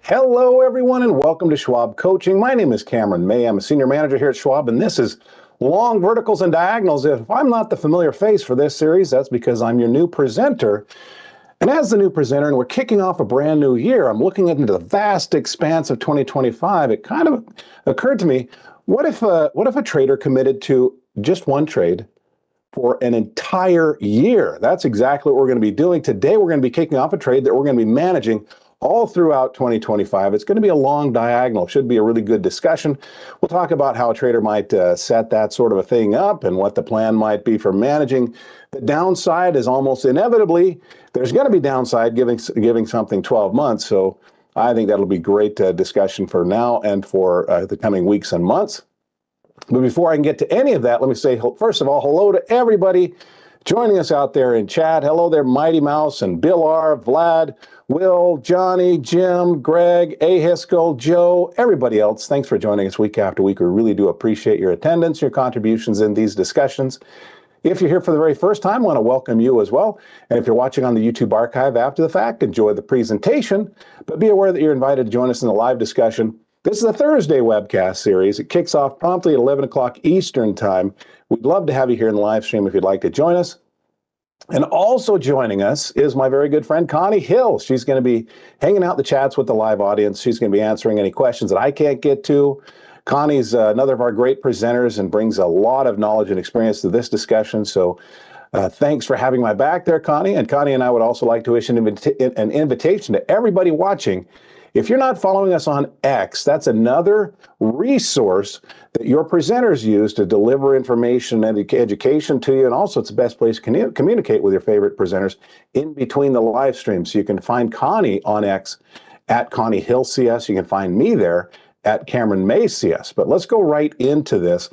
Hello, everyone, and welcome to Schwab Coaching. My name is Cameron May. I'm a senior manager here at Schwab, and this is Long Verticals and Diagonals. If I'm not the familiar face for this series, that's because I'm your new presenter. And as the new presenter, and we're kicking off a brand new year, I'm looking into the vast expanse of 2025. It kind of occurred to me, what if a trader committed to just one trade for an entire year? That's exactly what we're going to be doing. Today, we're going to be kicking off a trade that we're going to be managing all throughout 2025. It's going to be a long diagonal. Should be a really good discussion. We'll talk about how a trader might set that sort of a thing up and what the plan might be for managing. The downside is almost inevitably, there's going to be downside giving something 12 months. So I think that'll be great discussion for now and for the coming weeks and months. But before I can get to any of that, let me say, first of all, hello to everybody joining us out there in chat. Hello there, Mighty Mouse and Bill R., Vlad, Will, Johnny, Jim, Greg, Ahisco, Joe, everybody else. Thanks for joining us week after week. We really do appreciate your attendance, your contributions in these discussions. If you're here for the very first time, I want to welcome you as well. And if you're watching on the YouTube archive after the fact, enjoy the presentation, but be aware that you're invited to join us in the live discussion. This is a Thursday webcast series. It kicks off promptly at 11 o'clock Eastern time. We'd love to have you here in the live stream if you'd like to join us. And also joining us is my very good friend, Connie Hill. She's going to be hanging out in the chats with the live audience. She's going to be answering any questions that I can't get to. Connie's another of our great presenters and brings a lot of knowledge and experience to this discussion. So thanks for having my back there, Connie. And Connie and I would also like to issue an invitation to everybody watching. If you're not following us on X, that's another resource that your presenters use to deliver information and education to you. And also, it's the best place to communicate with your favorite presenters in between the live streams. So you can find Connie on X at Connie Hill CS. You can find me there at Cameron May CS. But let's go right into this.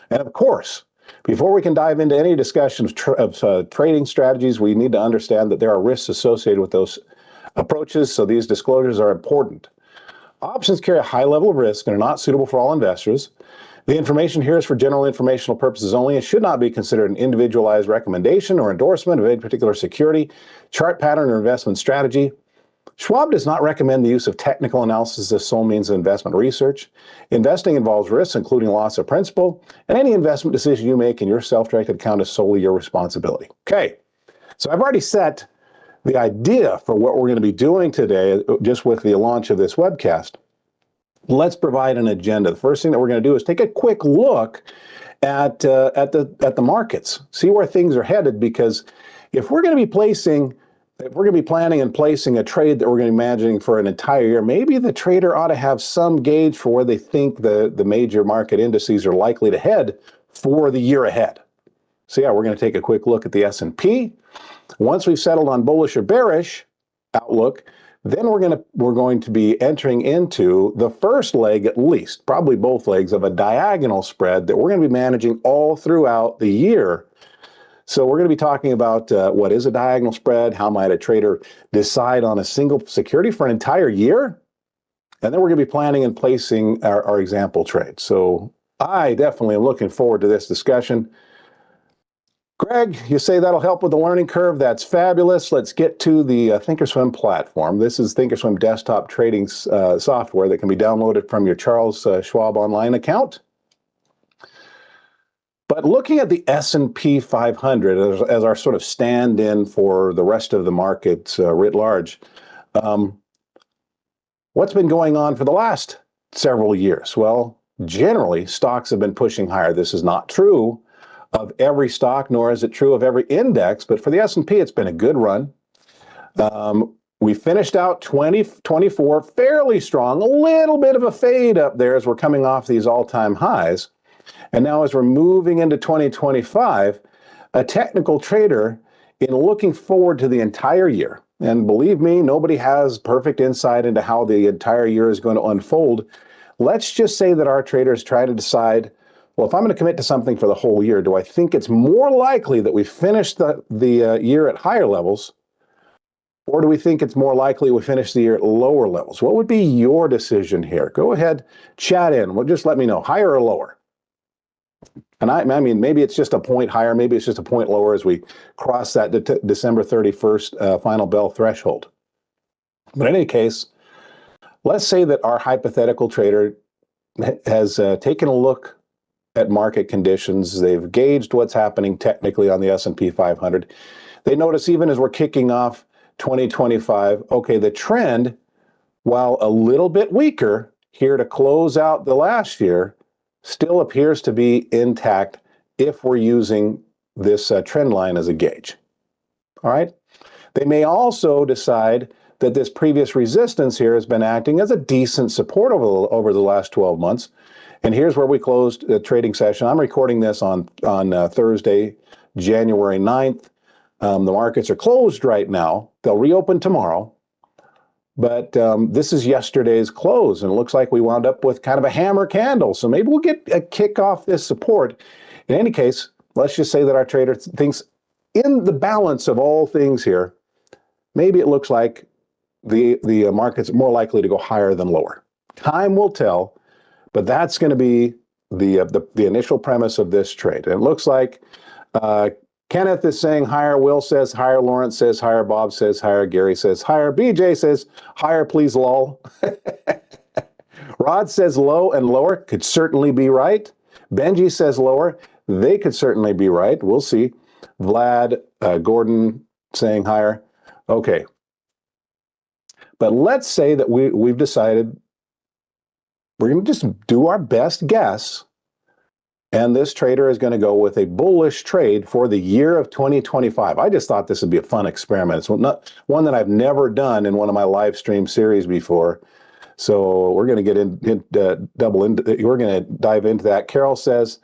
And of course, before we can dive into any discussion of trading strategies, we need to understand that there are risks associated with those approaches, so these disclosures are important. Options carry a high level of risk and are not suitable for all investors. The information here is for general informational purposes only and should not be considered an individualized recommendation or endorsement of any particular security, chart pattern, or investment strategy. Schwab does not recommend the use of technical analysis as sole means of investment research. Investing involves risks, including loss of principal, and any investment decision you make in your self-directed account is solely your responsibility. Okay, so I've already set the idea for what we're going to be doing today, just with the launch of this webcast. Let's provide an agenda. The first thing that we're going to do is take a quick look at the markets, see where things are headed, because if we're going to be planning and placing a trade that we're going to be managing for an entire year, maybe the trader ought to have some gauge for where they think the major market indices are likely to head for the year ahead. So yeah, we're going to take a quick look at the S&P. Once we've settled on bullish or bearish outlook, then we're going to be entering into the first leg, at least, probably both legs of a diagonal spread that we're going to be managing all throughout the year. So we're going to be talking about what is a diagonal spread, how might a trader decide on a single security for an entire year, and then we're going to be planning and placing our example trade. So I definitely am looking forward to this discussion. Greg, you say that'll help with the learning curve. That's fabulous. Let's get to the Thinkorswim platform. This is Thinkorswim desktop trading software that can be downloaded from your Charles Schwab online account. But looking at the S&P 500 as our sort of stand-in for the rest of the markets writ large, what's been going on for the last several years? Well, generally, stocks have been pushing higher. This is not true of every stock, nor is it true of every index, but for the S&P, it's been a good run. We finished out 2024 fairly strong, a little bit of a fade up there as we're coming off these all-time highs. And now as we're moving into 2025, a technical trader in looking forward to the entire year, and believe me, nobody has perfect insight into how the entire year is going to unfold. Let's just say that our traders try to decide, well, if I'm going to commit to something for the whole year, do I think it's more likely that we finish the year at higher levels, or do we think it's more likely we finish the year at lower levels? What would be your decision here? Go ahead, chat in. Well, just let me know, higher or lower. And I mean, maybe it's just a point higher, maybe it's just a point lower as we cross that December 31st final bell threshold. But in any case, Let's say that our hypothetical trader has taken a look at market conditions. They've gauged what's happening technically on the S&P 500. They notice even as we're kicking off 2025, okay, the trend, while a little bit weaker here to close out the last year, still appears to be intact if we're using this trend line as a gauge. All right. They may also decide that this previous resistance here has been acting as a decent support over the last 12 months. And here's where we closed the trading session. I'm recording this on Thursday, January 9th. The markets are closed right now. They'll reopen tomorrow. But this is yesterday's close, and it looks like we wound up with kind of a hammer candle. So maybe we'll get a kick off this support. In any case, let's just say that our trader thinks in the balance of all things here, maybe it looks like the market's more likely to go higher than lower. Time will tell, but that's going to be the initial premise of this trade. And it looks like Kenneth is saying higher, Will says higher, Lawrence says higher, Bob says higher, Gary says higher, BJ says higher, please lol. Rod says low and lower, could certainly be right. Benji says lower, they could certainly be right. We'll see. Vlad, Gordon saying higher. Okay. But let's say that we've decided we're going to just do our best guess, and this trader is going to go with a bullish trade for the year of 2025. I just thought this would be a fun experiment. It's not one that I've never done in one of my live stream series before. So we're going to get we're going to dive into that. Carol says,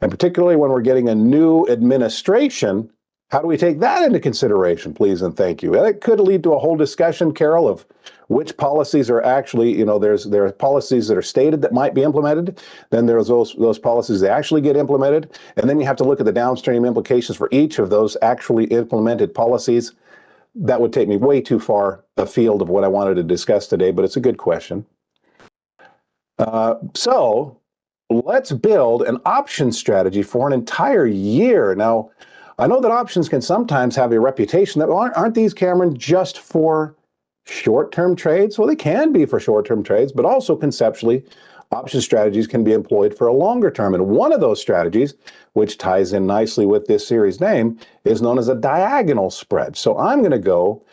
and particularly when we're getting a new administration, how do we take that into consideration, please and thank you? And it could lead to a whole discussion, Carol, of which policies are actually, there are policies that are stated that might be implemented. Then there's those policies that actually get implemented. And then you have to look at the downstream implications for each of those actually implemented policies. That would take me way too far afield of what I wanted to discuss today, but it's a good question. So let's build an option strategy for an entire year. Now, I know that options can sometimes have a reputation that aren't these, Cameron, just for short-term trades? Well, they can be for short-term trades, but also conceptually, option strategies can be employed for a longer term. And one of those strategies, which ties in nicely with this series name, is known as a diagonal spread. So I'm going to go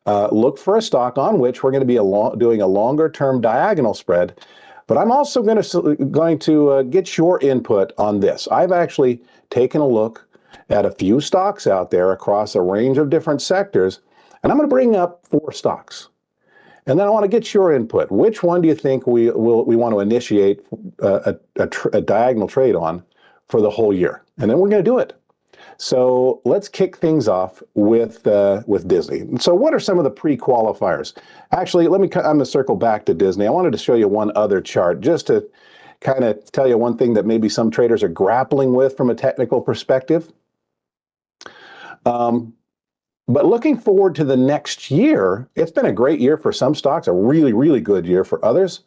look for a stock on which we're going to be doing a longer-term diagonal spread. But I'm also going to get your input on this. I've actually taken a look at a few stocks out there across a range of different sectors, and I'm going to bring up 4 stocks. And then I want to get your input. Which one do you think we want to initiate a diagonal trade on for the whole year? And then we're going to do it. So let's kick things off with Disney. So what are some of the pre-qualifiers? Actually, I'm going to circle back to Disney. I wanted to show you one other chart just to kind of tell you one thing that maybe some traders are grappling with from a technical perspective. But looking forward to the next year, it's been a great year for some stocks, a really, really good year for others.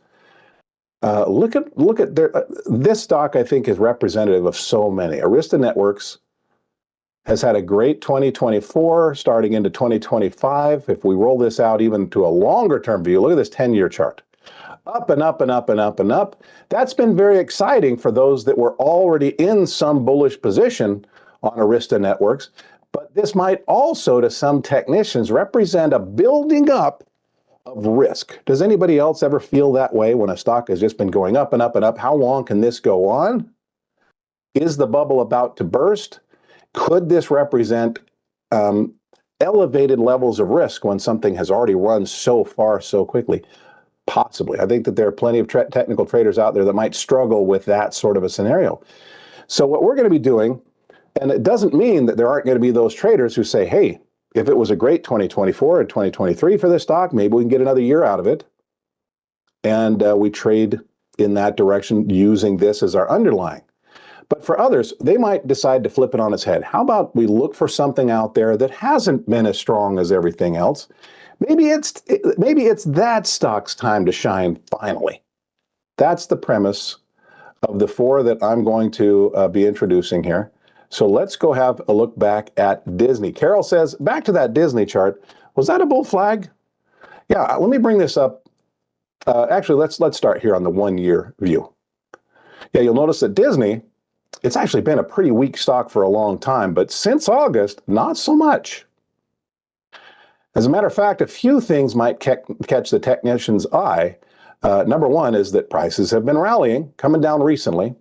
Look at this stock, I think, is representative of so many. Arista Networks has had a great 2024 starting into 2025. If we roll this out even to a longer term view, look at this 10-year chart. Up and up and up and up and up. That's been very exciting for those that were already in some bullish position on Arista Networks. But this might also, to some technicians, represent a building up of risk. Does anybody else ever feel that way when a stock has just been going up and up and up? How long can this go on? Is the bubble about to burst? Could this represent elevated levels of risk when something has already run so far so quickly? Possibly. I think that there are plenty of technical traders out there that might struggle with that sort of a scenario. So what we're going to be doing, and it doesn't mean that there aren't going to be those traders who say, hey, if it was a great 2024 or 2023 for this stock, maybe we can get another year out of it. And we trade in that direction using this as our underlying. But for others, they might decide to flip it on its head. How about we look for something out there that hasn't been as strong as everything else? Maybe it's that stock's time to shine finally. That's the premise of the 4 that I'm going to be introducing here. So let's go have a look back at Disney. Carol says, back to that Disney chart, was that a bull flag? Yeah, let me bring this up Actually, let's start here on the 1 year view. Yeah, you'll notice that Disney, it's actually been a pretty weak stock for a long time, but since August, not so much. As a matter of fact, a few things might catch the technician's eye. Number one is that prices have been rallying, coming down recently,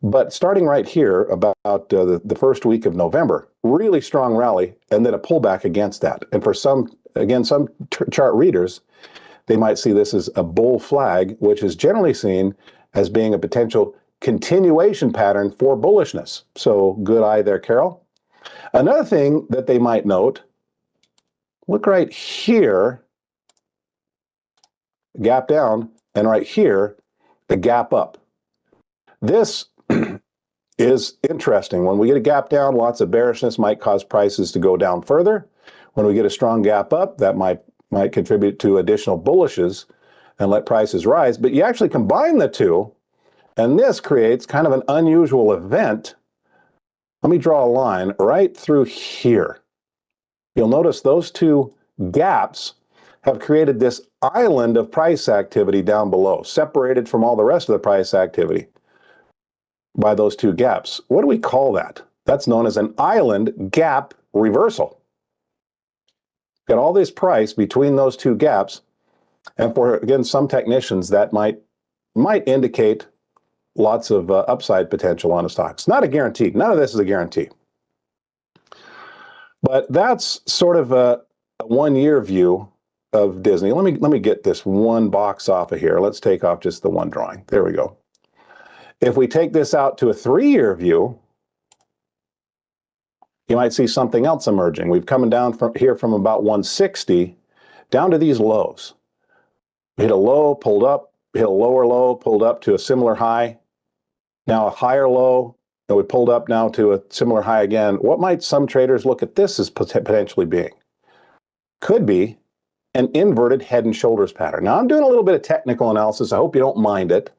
but starting right here about the first week of November, really strong rally, and then a pullback against that. And for some chart readers, they might see this as a bull flag, which is generally seen as being a potential continuation pattern for bullishness. So good eye there, Carol. Another thing that they might note, look right here, gap down, and right here, the gap up. This is interesting. When we get a gap down, lots of bearishness might cause prices to go down further. When we get a strong gap up, that might contribute to additional bullishes and let prices rise. But you actually combine the two, and this creates kind of an unusual event. Let me draw a line right through here. You'll notice those two gaps have created this island of price activity down below, separated from all the rest of the price activity by those two gaps. What do we call that? That's known as an island gap reversal. Got all this price between those two gaps, and for, again, some technicians, that might indicate lots of upside potential on a stock. It's not a guarantee. None of this is a guarantee. But that's sort of a 1 year view of Disney. Let me get this one box off of here. Let's take off just the one drawing. There we go. If we take this out to a 3 year view, you might see something else emerging. We've come down from here from about 160 down to these lows. We hit a low, pulled up, hit a lower low, pulled up to a similar high. Now a higher low, and we pulled up now to a similar high again. What might some traders look at this as potentially being? Could be an inverted head and shoulders pattern. Now I'm doing a little bit of technical analysis. I hope you don't mind it.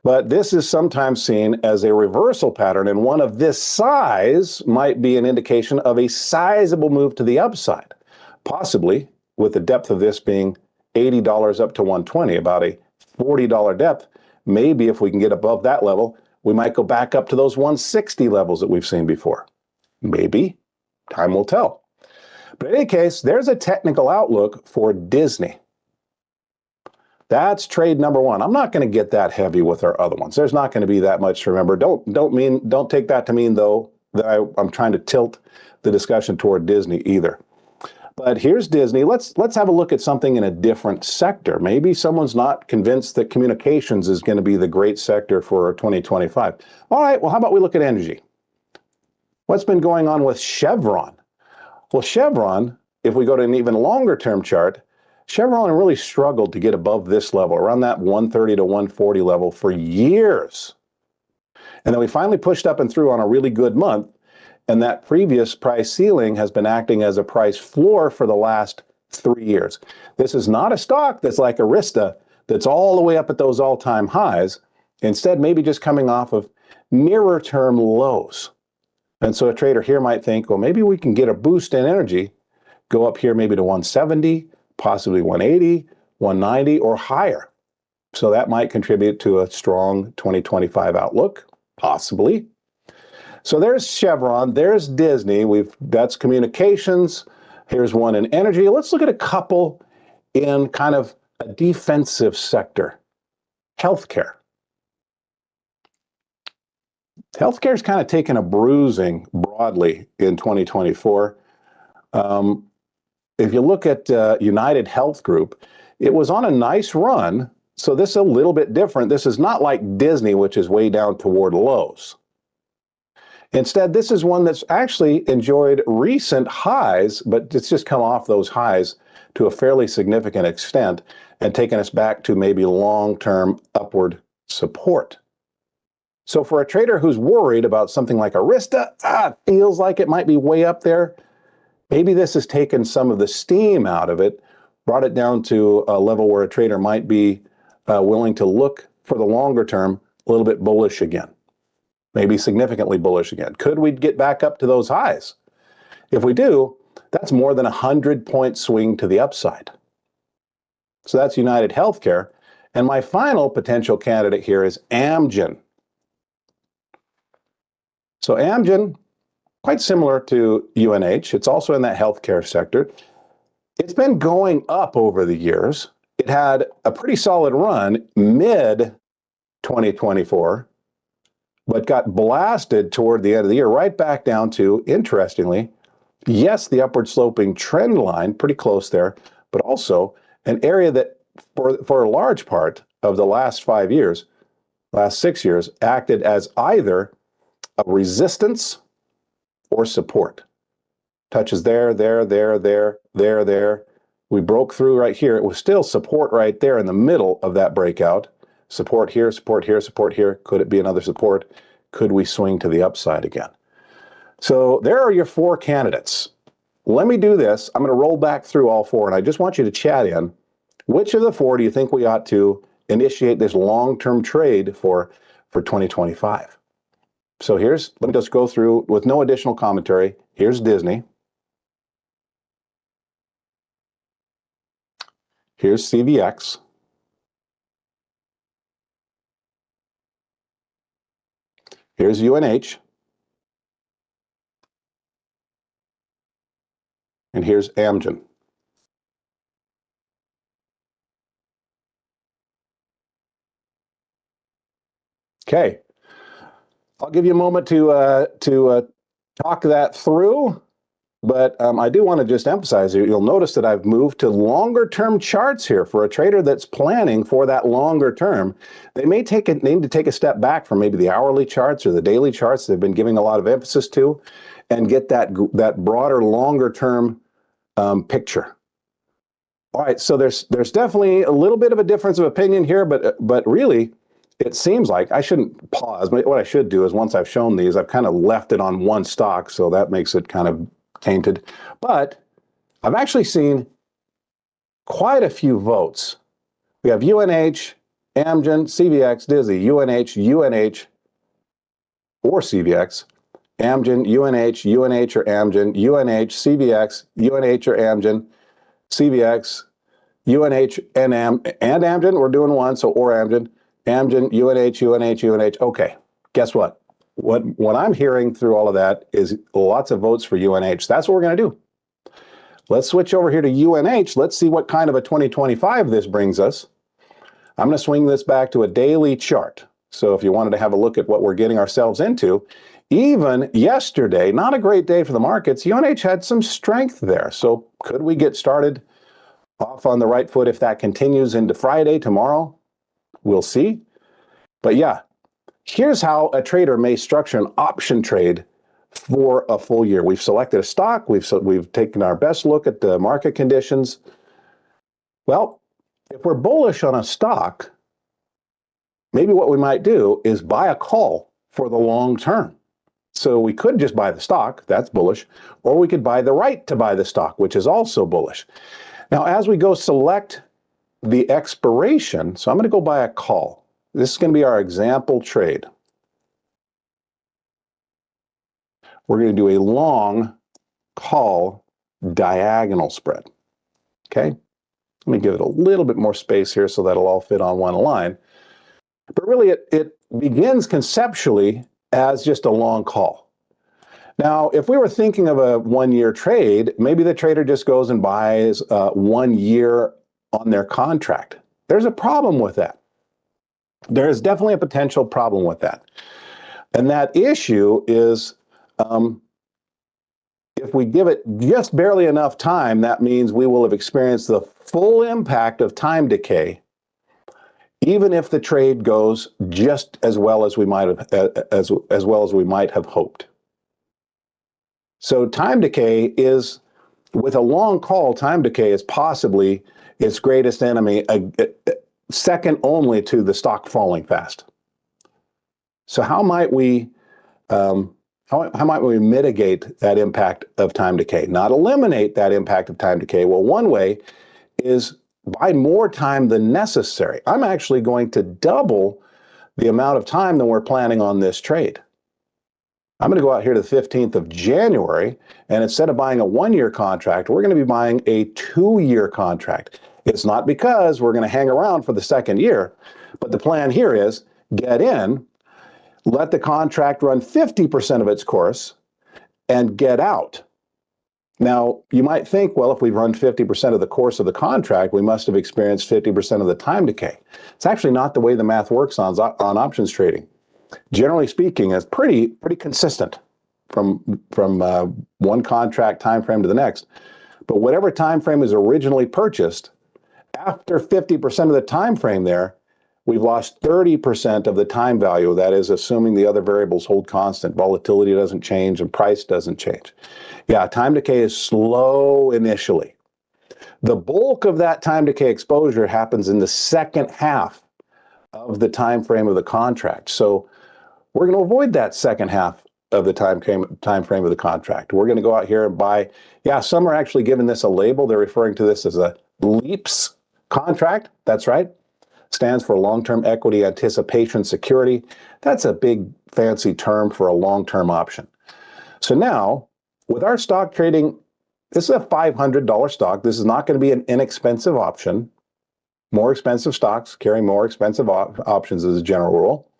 But this is sometimes seen as a reversal pattern, and one of this size might be an indication of a sizable move to the upside, possibly with the depth of this being $80 up to 120, about a $40 depth. Maybe if we can get above that level, we might go back up to those 160 levels that we've seen before. Maybe. Time will tell. But in any case, there's a technical outlook for Disney. That's trade number one. I'm not going to get that heavy with our other ones. There's not going to be that much to remember. Don't take that to mean, though, that I'm trying to tilt the discussion toward Disney either. But here's Disney. Let's have a look at something in a different sector. Maybe someone's not convinced that communications is going to be the great sector for 2025. All right, well, how about we look at energy? What's been going on with Chevron? Well, Chevron, if we go to an even longer term chart, Chevron really struggled to get above this level, around that 130 to 140 level for years. And then we finally pushed up and through on a really good month, and that previous price ceiling has been acting as a price floor for the last 3 years. This is not a stock that's like Arista, that's all the way up at those all-time highs. Instead, maybe just coming off of nearer term lows. And so a trader here might think, well, maybe we can get a boost in energy, go up here maybe to 170, possibly 180, 190, or higher. So that might contribute to a strong 2025 outlook, possibly. So there's Chevron, there's Disney, that's communications. Here's one in energy. Let's look at a couple in kind of a defensive sector, healthcare. Healthcare's kind of taken a bruising broadly in 2024. If you look at United Health Group, it was on a nice run. So this is a little bit different. This is not like Disney, which is way down toward lows. Instead, this is one that's actually enjoyed recent highs, but it's just come off those highs to a fairly significant extent and taken us back to maybe long-term upward support. So for a trader who's worried about something like Arista, feels like it might be way up there, maybe this has taken some of the steam out of it, brought it down to a level where a trader might be willing to look for the longer term a little bit bullish again, maybe significantly bullish again. Could we get back up to those highs? If we do, that's more than a 100-point swing to the upside. So that's United Healthcare. And my final potential candidate here is Amgen. So Amgen, quite similar to UNH. It's also in that healthcare sector. It's been going up over the years. It had a pretty solid run mid 2024, but got blasted toward the end of the year, right back down to, interestingly, yes, the upward sloping trend line, pretty close there, but also an area that for a large part of the last 5 years, last 6 years, acted as either a resistance or support. Touches there, there, there, there, there, there. We broke through right here. It was still support right there in the middle of that breakout. Support here, support here, support here. Could it be another support? Could we swing to the upside again? So there are your 4 candidates. Let me do this. I'm going to roll back through all 4, and I just want you to chat in. Which of the 4 do you think we ought to initiate this long-term trade for 2025? So let me just go through with no additional commentary. Here's Disney. Here's CVX. Here's UNH. And here's Amgen. Okay. I'll give you a moment to talk that through, but I do want to just emphasize, you'll notice that I've moved to longer term charts here for a trader that's planning for that longer term. They may need to take a step back from maybe the hourly charts or the daily charts they've been giving a lot of emphasis to, and get that broader, longer term picture. All right, so there's definitely a little bit of a difference of opinion here, but really, it seems like I shouldn't pause. What I should do is, once I've shown these, I've kind of left it on one stock, so that makes it kind of tainted. But I've actually seen quite a few votes. We have UNH, Amgen, CVX, Disney, UNH, or CVX, Amgen, UNH or Amgen, UNH, CVX, UNH or Amgen, CVX, UNH and Amgen. We're doing one, so or Amgen. Amgen, UNH. Okay, guess what? What I'm hearing through all of that is lots of votes for UNH. That's what we're going to do. Let's switch over here to UNH. Let's see what kind of a 2025 this brings us. I'm going to swing this back to a daily chart. So if you wanted to have a look at what we're getting ourselves into, even yesterday, not a great day for the markets, UNH had some strength there. So could we get started off on the right foot if that continues into Friday, tomorrow? We'll see. But yeah, here's how a trader may structure an option trade for a full year. We've selected a stock. We've taken our best look at the market conditions. Well, if we're bullish on a stock, maybe what we might do is buy a call for the long term. So we could just buy the stock, that's bullish, or we could buy the right to buy the stock, which is also bullish. Now, as we go select the expiration, so I'm going to go buy a call. This is going to be our example trade. We're going to do a long call diagonal spread. Okay? Let me give it a little bit more space here so that'll all fit on one line. But really, it begins conceptually as just a long call. Now, if we were thinking of a one-year trade, maybe the trader just goes and buys 1 year on their contract. There's a problem with that. There is definitely a potential problem with that. And that issue is if we give it just barely enough time, that means we will have experienced the full impact of time decay, even if the trade goes just as well as we might have as well as we might have hoped. So time decay is, with a long call, time decay is possibly its greatest enemy, second only to the stock falling fast. So how might we mitigate that impact of time decay? Not eliminate that impact of time decay. Well, one way is buy more time than necessary. I'm actually going to double the amount of time that we're planning on this trade. I'm going to go out here to the 15th of January, and instead of buying a 1-year contract, we're going to be buying a 2-year contract. It's not because we're going to hang around for the second year, but the plan here is get in, let the contract run 50% of its course, and get out. Now, you might think, well, if we've run 50% of the course of the contract, we must have experienced 50% of the time decay. It's actually not the way the math works on options trading. Generally speaking, it's pretty consistent from one contract time frame to the next. But whatever time frame is originally purchased, after 50% of the time frame there, we've lost 30% of the time value. That is, assuming the other variables hold constant. Volatility doesn't change and price doesn't change. Yeah, time decay is slow initially. The bulk of that time decay exposure happens in the second half of the time frame of the contract. So we're going to avoid that second half of the time frame of the contract. We're going to go out here and buy. Yeah, some are actually giving this a label. They're referring to this as a LEAPS contract. That's right. Stands for long-term equity anticipation security. That's a big fancy term for a long-term option. So now, with our stock trading, this is a $500 stock. This is not going to be an inexpensive option. More expensive stocks carry more expensive options as a general rule.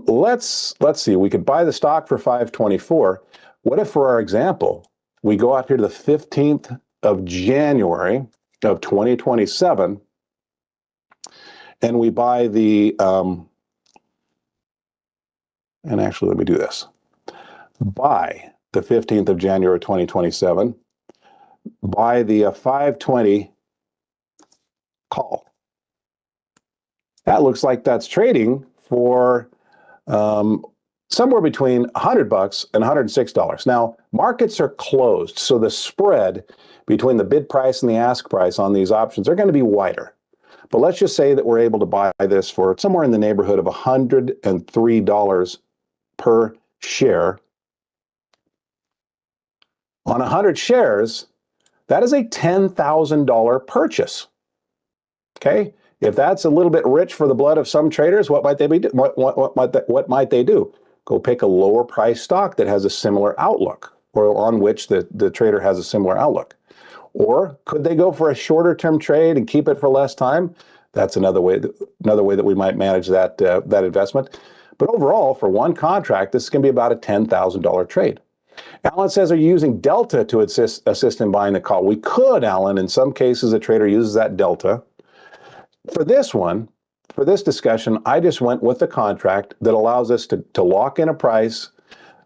Let's see. We could buy the stock for $524. What if, for our example, we go out here to the 15th of January of 2027, and we buy the, and actually, let me do this. Buy the 15th of January 2027, buy the 520 call. That looks like that's trading for somewhere between $100 and $106. Now, markets are closed, so the spread between the bid price and the ask price on these options are going to be wider. But let's just say that we're able to buy this for somewhere in the neighborhood of $103 per share. On 100 shares, that is a $10,000 purchase. Okay? If that's a little bit rich for the blood of some traders, what might they be? What might they do? Go pick a lower price stock that has a similar outlook, or on which the trader has a similar outlook. Or could they go for a shorter term trade and keep it for less time? That's another way that we might manage that investment. But overall, for one contract, this is going to be about a $10,000 trade. Alan says, are you using delta to assist in buying the call? We could, Alan. In some cases, a trader uses that delta. For this one, for this discussion, I just went with the contract that allows us to lock in a price.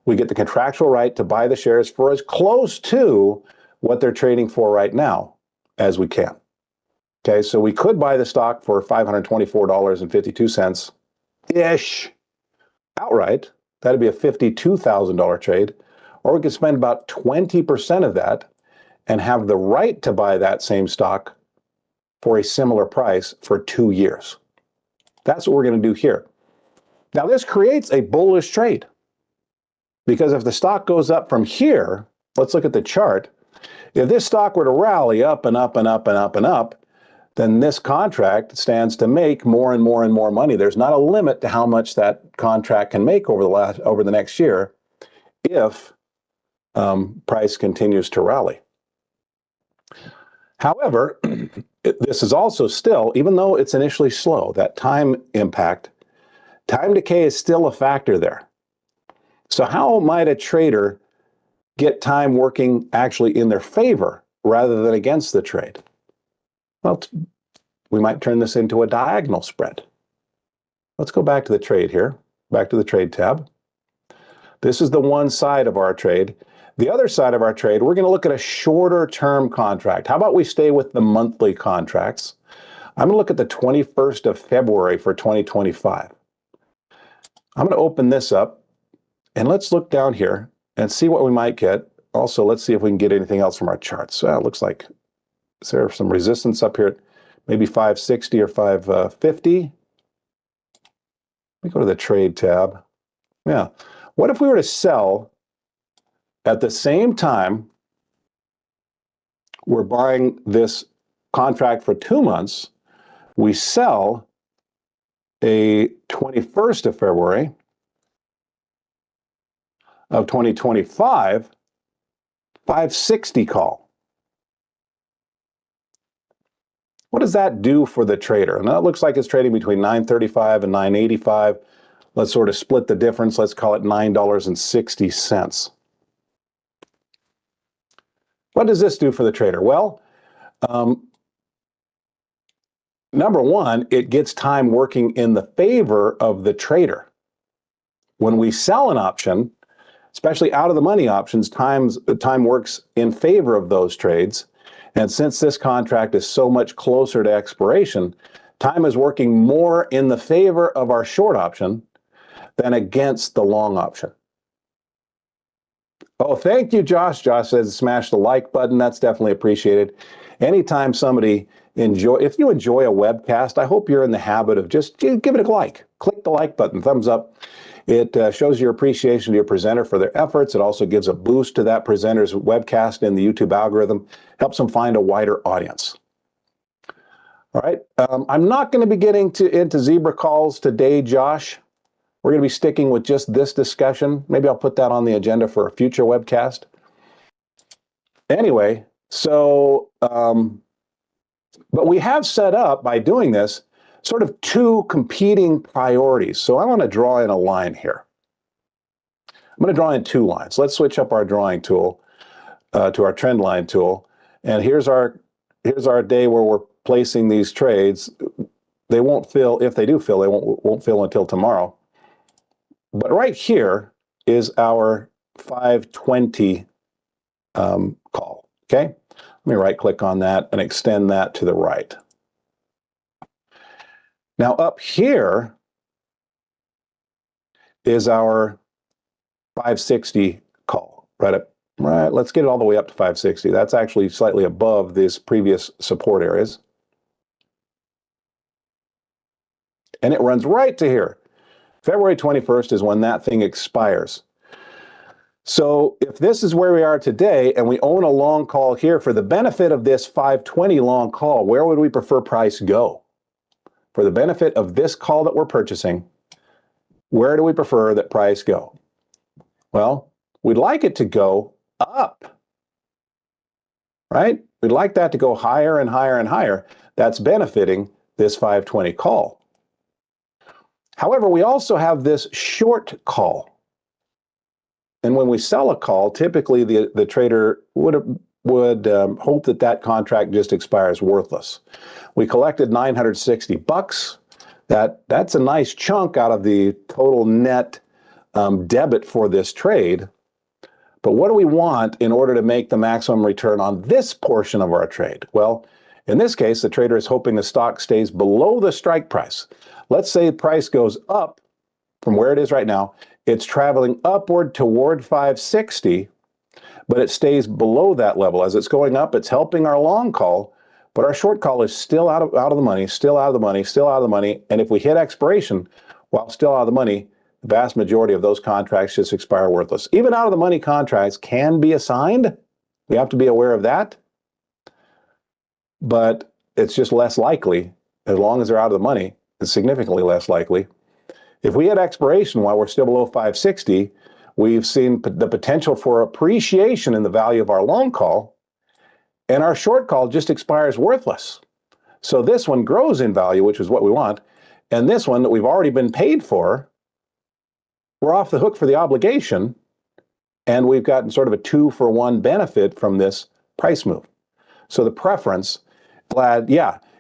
We get the contractual right to buy the shares for as close to what they're trading for right now as we can. Okay, so we could buy the stock for $524.52-ish outright. That'd be a $52,000 trade. Or we could spend about 20% of that and have the right to buy that same stock for a similar price for 2 years. That's what we're going to do here. Now, this creates a bullish trade, because if the stock goes up from here, let's look at the chart. If this stock were to rally up and up and up and up and up, then this contract stands to make more and more and more money. There's not a limit to how much that contract can make over the next year if price continues to rally. However, this is also still, even though it's initially slow, that time impact, time decay is still a factor there. So how might a trader get time working actually in their favor rather than against the trade? Well, we might turn this into a diagonal spread. Let's go back to the trade here, back to the trade tab. This is the one side of our trade. The other side of our trade, we're going to look at a shorter term contract. How about we stay with the monthly contracts? I'm going to look at the 21st of February for 2025. I'm going to open this up, and let's look down here and see what we might get. Also, let's see if we can get anything else from our charts. It looks like, is there some resistance up here at maybe 560 or 550? Let me go to the trade tab. Yeah. What if we were to sell at the same time we're buying this contract for 2 months? We sell a 21st of February of 2025, 560 call. What does that do for the trader? Now it looks like it's trading between 935 and 985. Let's sort of split the difference. Let's call it $9.60. What does this do for the trader? Well, number one, it gets time working in the favor of the trader. When we sell an option, especially out of the money options, time works in favor of those trades. And since this contract is so much closer to expiration, time is working more in the favor of our short option than against the long option. Oh, thank you, Josh. Josh says smash the like button. That's definitely appreciated. Anytime somebody if you enjoy a webcast, I hope you're in the habit of just give it a like. Click the like button, thumbs up. It shows your appreciation to your presenter for their efforts. It also gives a boost to that presenter's webcast in the YouTube algorithm, helps them find a wider audience. All right, I'm not going to be getting into zebra calls today, Josh. We're going to be sticking with just this discussion. Maybe I'll put that on the agenda for a future webcast. Anyway, so, but we have set up, by doing this, sort of two competing priorities. So I want to draw in a line here. I'm going to draw in two lines. Let's switch up our drawing tool to our trend line tool. And here's our day where we're placing these trades. They won't fill, if they do fill, they won't fill until tomorrow. But right here is our 520 call, okay? Let me right click on that and extend that to the right. Now up here is our 560 call, right, let's get it all the way up to 560. That's actually slightly above this previous support areas. And it runs right to here. February 21st is when that thing expires. So if this is where we are today and we own a long call here, for the benefit of this 520 long call, where would we prefer price go? For the benefit of this call that we're purchasing, where do we prefer that price go? Well, we'd like it to go up, right? We'd like that to go higher and higher and higher. That's benefiting this 520 call. However, we also have this short call. And when we sell a call, typically the trader would hope that that contract just expires worthless. We collected 960 bucks. That's a nice chunk out of the total net debit for this trade. But what do we want in order to make the maximum return on this portion of our trade? Well, in this case, the trader is hoping the stock stays below the strike price. Let's say the price goes up from where it is right now. It's traveling upward toward 560, but it stays below that level. As it's going up, it's helping our long call, but our short call is still out of the money, still out of the money, still out of the money. And if we hit expiration while still out of the money, the vast majority of those contracts just expire worthless. Even out of the money contracts can be assigned. We have to be aware of that. But it's just less likely, as long as they're out of the money. It's significantly less likely. If we hit expiration while we're still below 560, we've seen the potential for appreciation in the value of our long call, and our short call just expires worthless. So this one grows in value, which is what we want, and this one that we've already been paid for, we're off the hook for the obligation, and we've gotten sort of a 2-for-1 benefit from this price move. So the preference,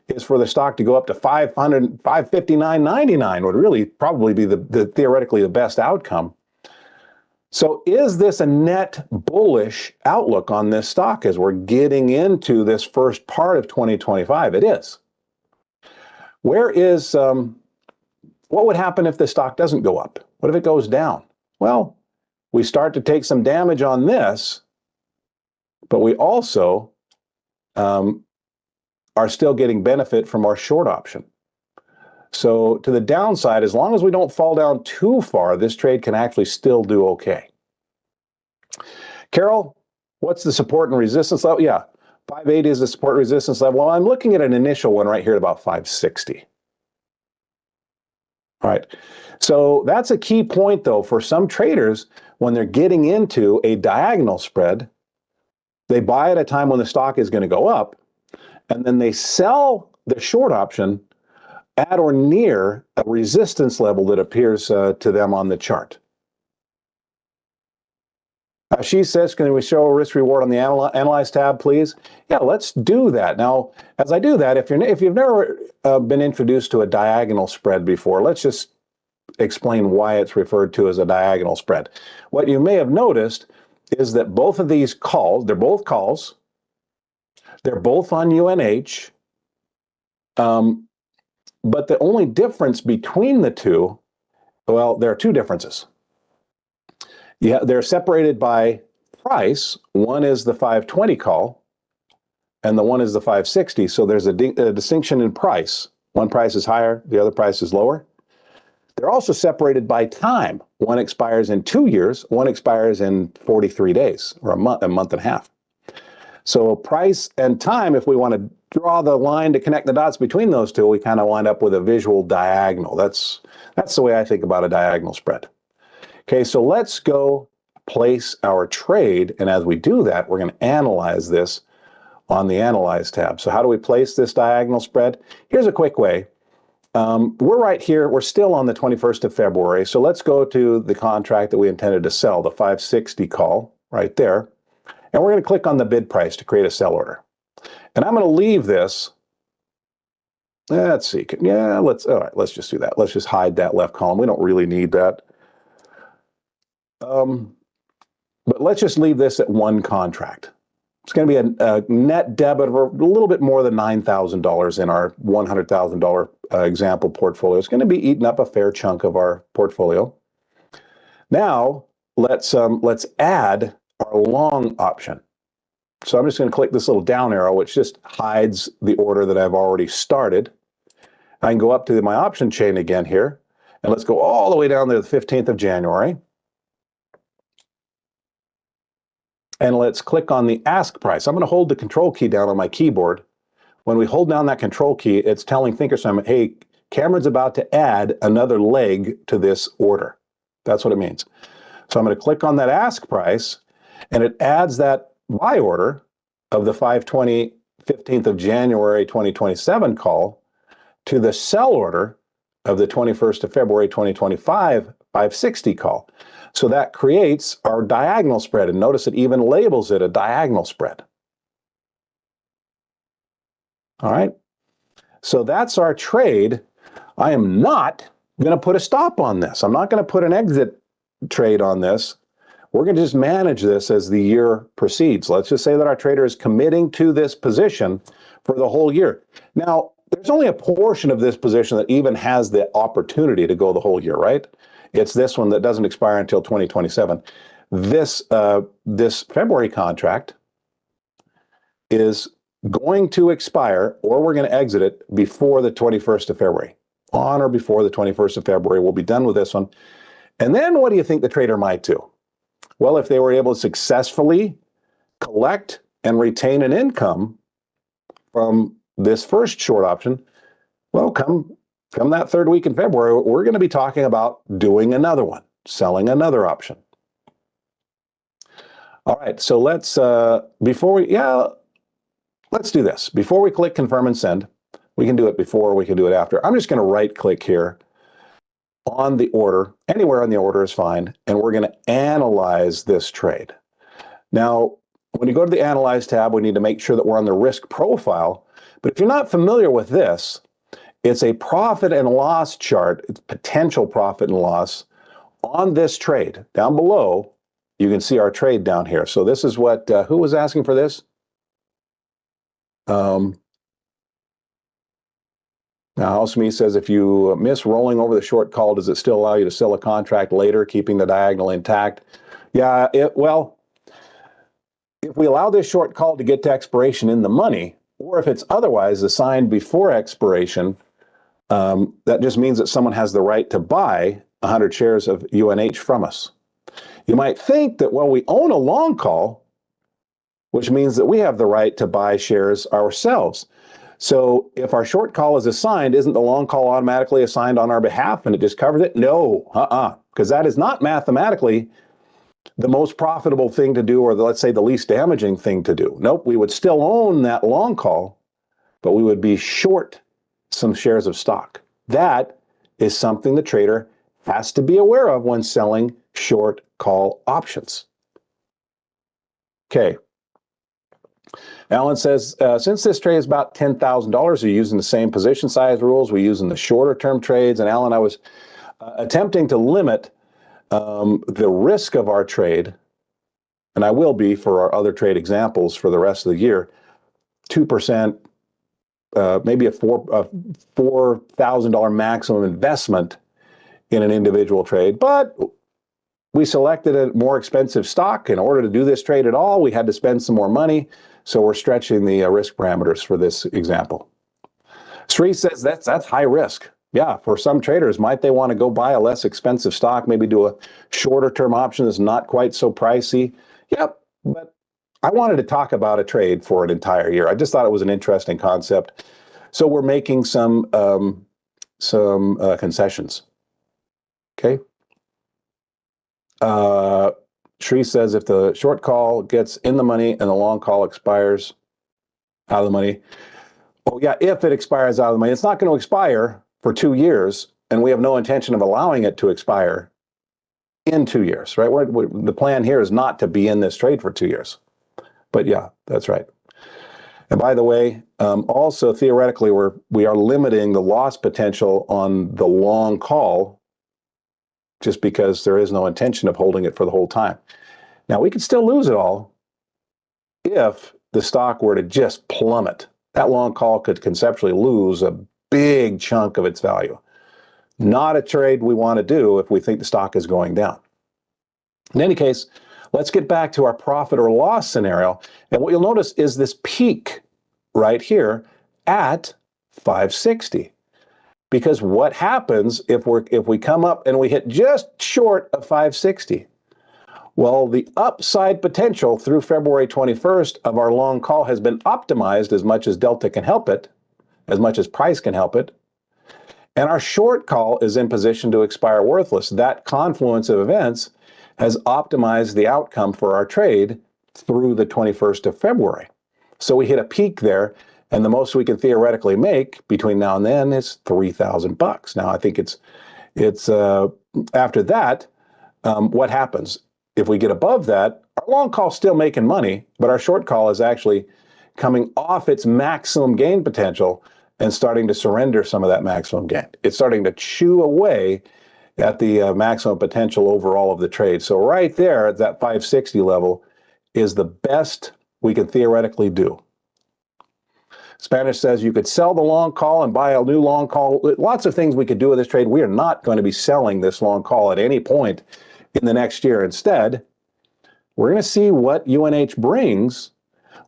is for the stock to go up to 559.99 would really probably be the theoretically the best outcome. So is this a net bullish outlook on this stock as we're getting into this first part of 2025? It is. What would happen if the stock doesn't go up? What if it goes down? Well, we start to take some damage on this, but we also are still getting benefit from our short option. So to the downside, as long as we don't fall down too far, this trade can actually still do okay. Carol, what's the support and resistance level? Yeah, 580 is the support resistance level. Well, I'm looking at an initial one right here at about 560. All right, so that's a key point though for some traders when they're getting into a diagonal spread. They buy at a time when the stock is going to go up, and then they sell the short option at or near a resistance level that appears to them on the chart. She says, can we show a risk reward on the Analyze tab, please? Yeah, let's do that. Now, as I do that, if you've never been introduced to a diagonal spread before, let's just explain why it's referred to as a diagonal spread. What you may have noticed is that both of these calls, they're both calls, they're both on UNH, but the only difference between the two, well, there are two differences. Yeah, they're separated by price. One is the 520 call, and the one is the 560. So there's a distinction in price. One price is higher, the other price is lower. They're also separated by time. One expires in 2 years, one expires in 43 days, or a month and a half. So price and time, if we want to draw the line to connect the dots between those two, we kind of wind up with a visual diagonal. That's the way I think about a diagonal spread. Okay, so let's go place our trade, and as we do that, we're going to analyze this on the Analyze tab. So how do we place this diagonal spread? Here's a quick way. We're right here, we're still on the 21st of February, so let's go to the contract that we intended to sell, the 560 call, right there, and we're going to click on the bid price to create a sell order. And I'm going to leave this, let's see, yeah, all right, let's just do that. Let's just hide that left column. We don't really need that. But let's just leave this at one contract. It's going to be a net debit of a little bit more than $9,000 in our $100,000 example portfolio. It's going to be eating up a fair chunk of our portfolio. Now, let's add our long option. So I'm just going to click this little down arrow, which just hides the order that I've already started. I can go up to my option chain again here, and let's go all the way down to the 15th of January. And let's click on the ask price. I'm going to hold the control key down on my keyboard. When we hold down that control key, it's telling Thinkorswim, hey, Cameron's about to add another leg to this order. That's what it means. So I'm going to click on that ask price, and it adds that buy order of the 520, 15th of January 2027 call to the sell order of the 21st of February 2025 560 call. So that creates our diagonal spread, and notice it even labels it a diagonal spread. All right, so that's our trade. I am not going to put a stop on this. I'm not going to put an exit trade on this. We're going to just manage this as the year proceeds. Let's just say that our trader is committing to this position for the whole year. Now, there's only a portion of this position that even has the opportunity to go the whole year, right? It's this one that doesn't expire until 2027. This February contract is going to expire, or we're going to exit it before the 21st of February. On or before the 21st of February, we'll be done with this one. And then what do you think the trader might do? Well, if they were able to successfully collect and retain an income from this first short option, well, come that third week in February, we're going to be talking about doing another one, selling another option. All right, so let's, let's do this. Before we click confirm and send, we can do it before, we can do it after. I'm just going to right click here on the order, anywhere on the order is fine, and we're going to analyze this trade. Now, when you go to the Analyze tab, we need to make sure that we're on the risk profile, but if you're not familiar with this, it's a profit and loss chart, it's potential profit and loss on this trade. Down below, you can see our trade down here. So this is what, who was asking for this? Now, Houseme says, if you miss rolling over the short call, does it still allow you to sell a contract later, keeping the diagonal intact? Yeah, well, if we allow this short call to get to expiration in the money, or if it's otherwise assigned before expiration, that just means that someone has the right to buy 100 shares of UNH from us. You might think that, well, we own a long call, which means that we have the right to buy shares ourselves. So if our short call is assigned, isn't the long call automatically assigned on our behalf and it just covers it? No, because that is not mathematically the most profitable thing to do, or let's say the least damaging thing to do. Nope, we would still own that long call, but we would be short some shares of stock. That is something the trader has to be aware of when selling short call options. Okay. Alan says, since this trade is about $10,000, you're using the same position size rules. We're using the shorter term trades. And Alan, I was attempting to limit the risk of our trade, and I will be for our other trade examples for the rest of the year, 2%, maybe a $4,000 maximum investment in an individual trade. But we selected a more expensive stock. In order to do this trade at all, we had to spend some more money. So we're stretching the risk parameters for this example. Sri says that's high risk. Yeah, for some traders, might they want to go buy a less expensive stock, maybe do a shorter term option that's not quite so pricey? Yep, but I wanted to talk about a trade for an entire year. I just thought it was an interesting concept. So we're making some concessions. Okay. Sri says if the short call gets in the money and the long call expires out of the money. Oh yeah, if it expires out of the money, it's not going to expire for 2 years, and we have no intention of allowing it to expire in 2 years, right? The plan here is not to be in this trade for 2 years. But yeah, that's right. And by the way, also theoretically, we are limiting the loss potential on the long call just because there is no intention of holding it for the whole time. Now, we could still lose it all if the stock were to just plummet. That long call could conceptually lose a big chunk of its value. Not a trade we want to do if we think the stock is going down. In any case, let's get back to our profit or loss scenario. And what you'll notice is this peak right here at 560. Because what happens if we come up and we hit just short of 560? Well, the upside potential through February 21st of our long call has been optimized as much as Delta can help it, as much as price can help it. And our short call is in position to expire worthless. That confluence of events has optimized the outcome for our trade through the 21st of February. So we hit a peak there, and the most we can theoretically make between now and then is $3,000. Now, I think it's after that, what happens? If we get above that, our long call is still making money, but our short call is actually coming off its maximum gain potential and starting to surrender some of that maximum gain. It's starting to chew away at the maximum potential overall of the trade. So right there at that 560 level is the best we can theoretically do. Spanish says you could sell the long call and buy a new long call. Lots of things we could do with this trade. We are not going to be selling this long call at any point in the next year. Instead, we're going to see what UNH brings.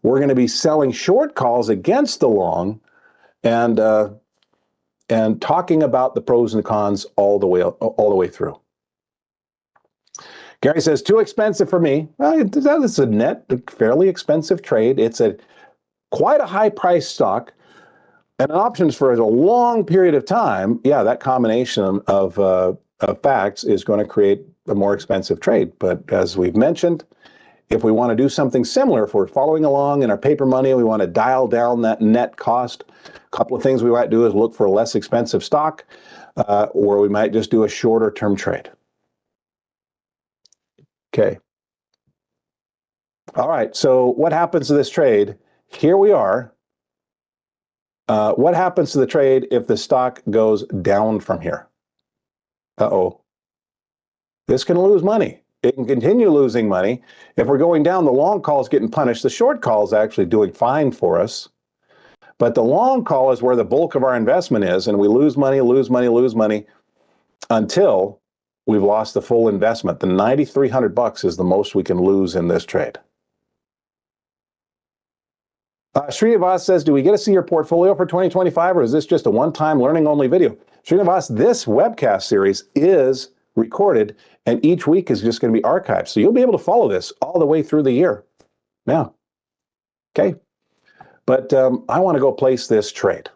We're going to be selling short calls against the long and talking about the pros and cons all the way through. Gary says, too expensive for me. Well, that is a net, fairly expensive trade. It's quite a high price stock and options for a long period of time. Yeah, that combination of facts is going to create a more expensive trade. But as we've mentioned, if we want to do something similar, if we're following along in our paper money, we want to dial down that net cost. A couple of things we might do is look for a less expensive stock, or we might just do a shorter term trade. Okay. All right, so what happens to this trade? Here we are. What happens to the trade if the stock goes down from here? Uh-oh. This can lose money. It can continue losing money. If we're going down, the long call is getting punished. The short call is actually doing fine for us. But the long call is where the bulk of our investment is, and we lose money, lose money, lose money until we've lost the full investment. The $9,300 is the most we can lose in this trade. Srinivas says, do we get to see your portfolio for 2025, or is this just a one-time learning-only video? Srinivas, this webcast series is recorded, and each week is just going to be archived. So you'll be able to follow this all the way through the year. Now, okay. But I want to go place this trade.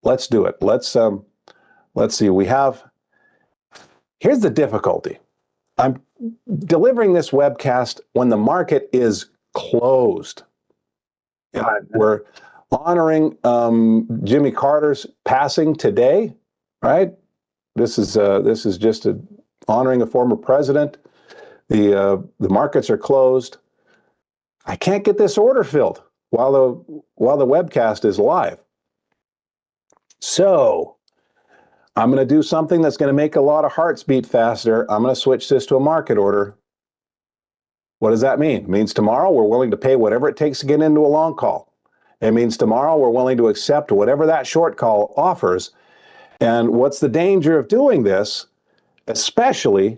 Let's do it. Let's see. Here's the difficulty. I'm delivering this webcast when the market is closed. honoring Jimmy Carter's passing today, right? This is just honoring a former president. The markets are closed. I can't get this order filled while the webcast is live. So I'm going to do something that's going to make a lot of hearts beat faster. I'm going to switch this to a market order. What does that mean? It means tomorrow we're willing to pay whatever it takes to get into a long call. It means tomorrow we're willing to accept whatever that short call offers. And what's the danger of doing this, especially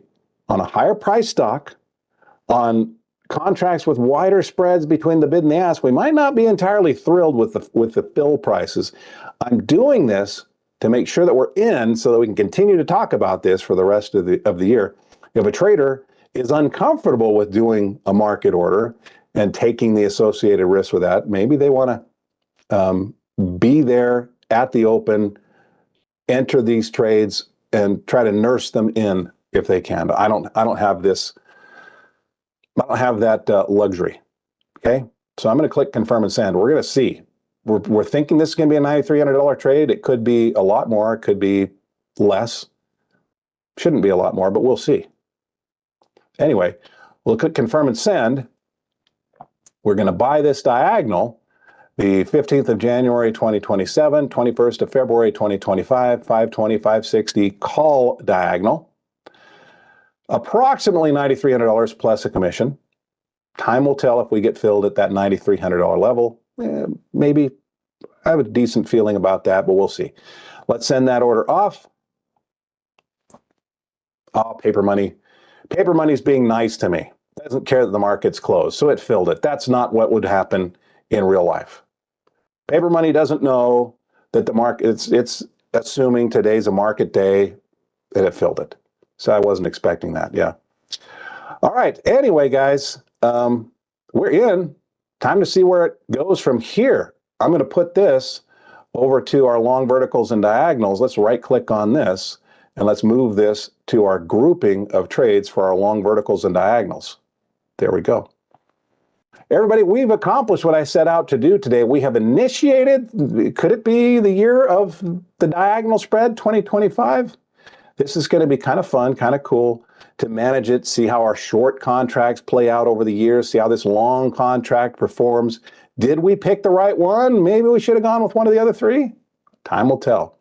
on a higher price stock, on contracts with wider spreads between the bid and the ask? We might not be entirely thrilled with the fill prices. I'm doing this to make sure that we're in so that we can continue to talk about this for the rest of the year. If a trader is uncomfortable with doing a market order and taking the associated risk with that, maybe they want to be there at the open, enter these trades, and try to nurse them in if they can. I don't have this. I don't have that luxury. Okay, so I'm going to click confirm and send. We're going to see. We're thinking this is going to be a $9,300 trade. It could be a lot more. It could be less. Shouldn't be a lot more, but we'll see. Anyway, we'll click confirm and send. We're going to buy this diagonal, the 15th of January 2027, 21st of February 2025, 520, 560 call diagonal. Approximately $9,300 plus a commission. Time will tell if we get filled at that $9,300 level. Maybe I have a decent feeling about that, but we'll see. Let's send that order off. Oh, paper money. Paper money's being nice to me. Doesn't care that the market's closed, so it filled it. That's not what would happen in real life. Paper money doesn't know that the market, it's assuming today's a market day, that it filled it. So I wasn't expecting that, yeah. All right, anyway, guys, we're in. Time to see where it goes from here. I'm going to put this over to our long verticals and diagonals. Let's right-click on this, and let's move this to our grouping of trades for our long verticals and diagonals. There we go. Everybody, we've accomplished what I set out to do today. We have initiated, could it be the year of the diagonal spread 2025? This is going to be kind of fun, kind of cool to manage it, see how our short contracts play out over the years, see how this long contract performs. Did we pick the right one? Maybe we should have gone with one of the other three. Time will tell.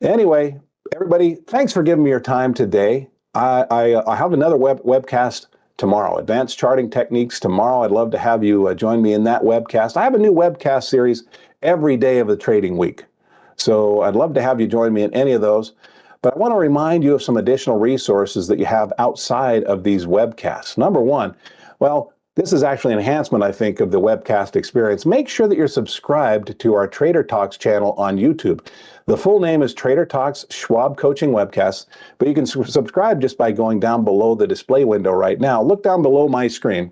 Anyway, everybody, thanks for giving me your time today. I have another webcast tomorrow, Advanced Charting Techniques tomorrow. I'd love to have you join me in that webcast. I have a new webcast series every day of the trading week. So I'd love to have you join me in any of those. But I want to remind you of some additional resources that you have outside of these webcasts. Number one, well, this is actually an enhancement, I think, of the webcast experience. Make sure that you're subscribed to our Trader Talks channel on YouTube. The full name is Trader Talks Schwab Coaching Webcasts, but you can subscribe just by going down below the display window right now. Look down below my screen,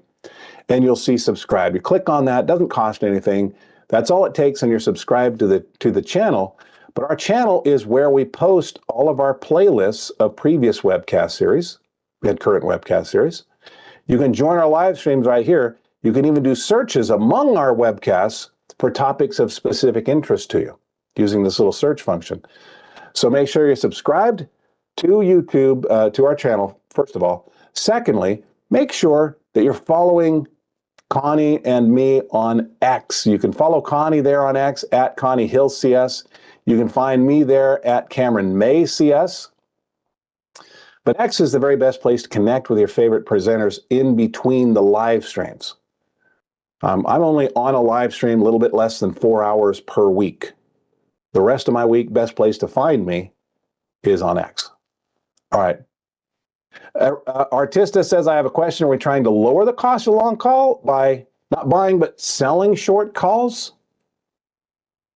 and you'll see subscribe. You click on that, doesn't cost anything. That's all it takes, and you're subscribed to the channel. But our channel is where we post all of our playlists of previous webcast series and current webcast series. You can join our live streams right here. You can even do searches among our webcasts for topics of specific interest to you using this little search function. So make sure you're subscribed to YouTube, to our channel, first of all. Secondly, make sure that you're following Connie and me on X. You can follow Connie there on X at Connie Hill CS. You can find me there at Cameron May CS. But X is the very best place to connect with your favorite presenters in between the live streams. I'm only on a live stream a little bit less than 4 hours per week. The rest of my week, best place to find me is on X. All right. Artista says, I have a question. Are we trying to lower the cost of long call by not buying but selling short calls?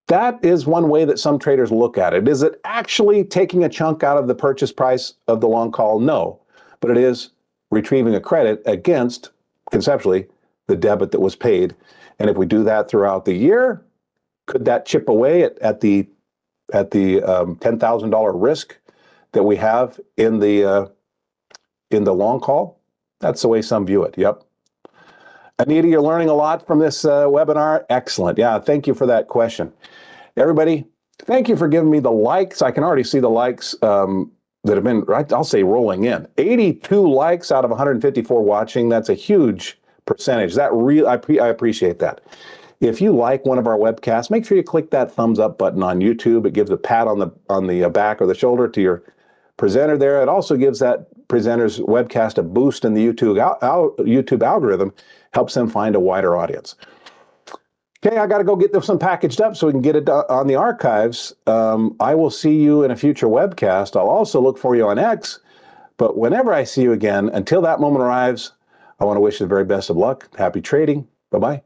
That is one way that some traders look at it. Is it actually taking a chunk out of the purchase price of the long call? No, but it is retrieving a credit against, conceptually, the debit that was paid. And if we do that throughout the year, could that chip away at the $10,000 risk that we have in the long call? That's the way some view it. Yep. Anita, you're learning a lot from this webinar. Excellent. Yeah, thank you for that question. Everybody, thank you for giving me the likes. I can already see the likes that have been, I'll say, rolling in. 82 likes out of 154 watching. That's a huge percentage. I appreciate that. If you like one of our webcasts, make sure you click that thumbs up button on YouTube. It gives a pat on the back or the shoulder to your presenter there. It also gives that presenter's webcast a boost in the YouTube algorithm, helps them find a wider audience. Okay, I got to go get this one packaged up so we can get it on the archives. I will see you in a future webcast. I'll also look for you on X. But whenever I see you again, until that moment arrives, I want to wish you the very best of luck. Happy trading. Bye-bye.